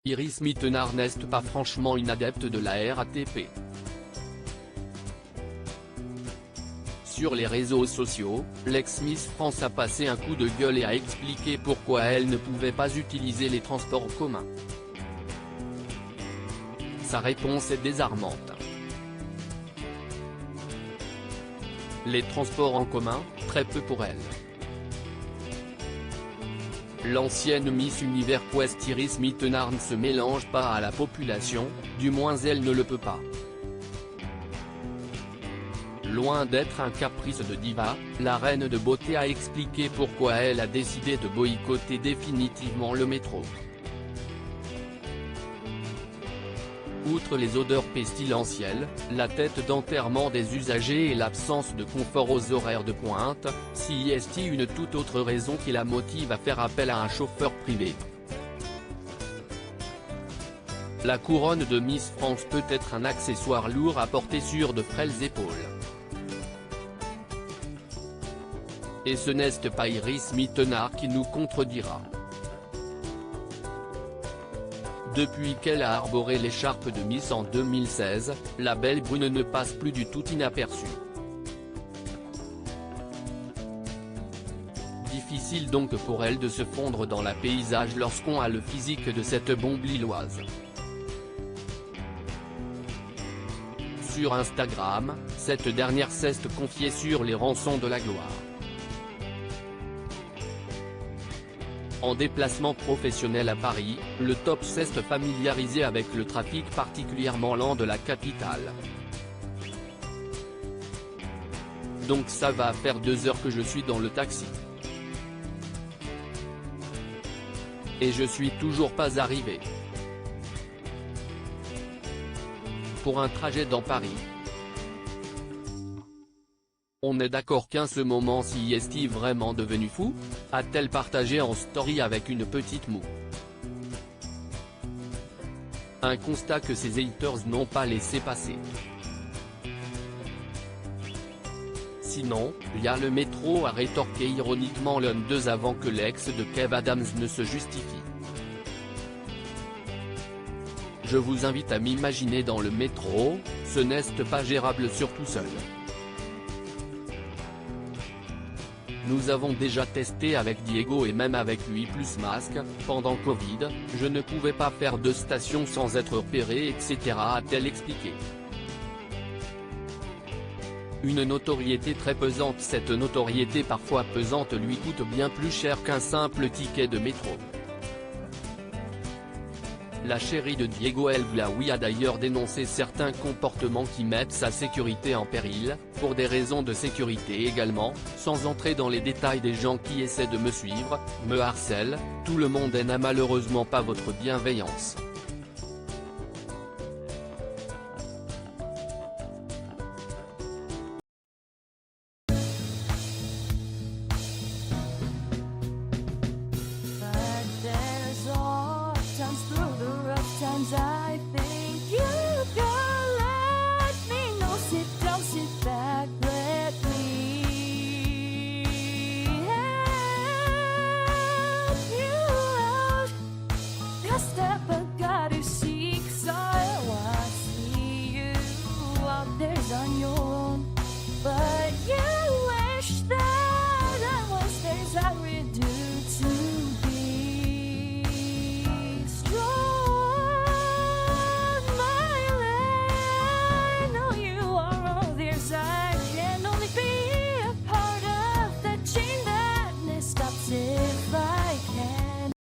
Iris Mittenard n'est pas franchement une adepte de la RATP. Sur les réseaux sociaux, l'ex-Miss France a passé un coup de gueule et a expliqué pourquoi elle ne pouvait pas utiliser les transports en commun. Sa réponse est désarmante. Les transports en commun, très peu pour elle. L'ancienne Miss Univers Quest Iris Mittenard ne se mélange pas à la population, du moins elle ne le peut pas. Loin d'être un caprice de diva, la reine de beauté a expliqué pourquoi elle a décidé de boycotter définitivement le métro. Outre les odeurs pestilentielles, la tête d'enterrement des usagers et l'absence de confort aux horaires de pointe, s'y est une toute autre raison qui la motive à faire appel à un chauffeur privé. La couronne de Miss France peut être un accessoire lourd à porter sur de frêles épaules. Et ce n'est pas Iris Mittenard qui nous contredira. Depuis qu'elle a arboré l'écharpe de Miss en 2016, la belle brune ne passe plus du tout inaperçue. Difficile donc pour elle de se fondre dans le paysage lorsqu'on a le physique de cette bombe lilloise. Sur Instagram, cette dernière s'est confiée sur les rançons de la gloire. En déplacement professionnel à Paris, le top s'est familiarisé avec le trafic particulièrement lent de la capitale. Donc ça va faire 2 heures que je suis dans le taxi. Et je suis toujours pas arrivé. Pour un trajet dans Paris. On est d'accord qu'en ce moment-ci est-il vraiment devenu fou, a-t-elle partagé en story avec une petite moue. Un constat que ses haters n'ont pas laissé passer. Sinon, via le métro a rétorqué ironiquement l'un d'eux avant que l'ex de Kev Adams ne se justifie. Je vous invite à m'imaginer dans le métro, ce n'est pas gérable surtout seul. Nous avons déjà testé avec Diego et même avec lui plus masque, pendant Covid, je ne pouvais pas faire de station sans être repéré etc. a-t-elle expliqué. Une notoriété très pesante. Cette notoriété parfois pesante lui coûte bien plus cher qu'un simple ticket de métro. La chérie de Diego El Blaoui a d'ailleurs dénoncé certains comportements qui mettent sa sécurité en péril, pour des raisons de sécurité également, sans entrer dans les détails des gens qui essaient de me suivre, me harcèlent, tout le monde n'a malheureusement pas votre bienveillance.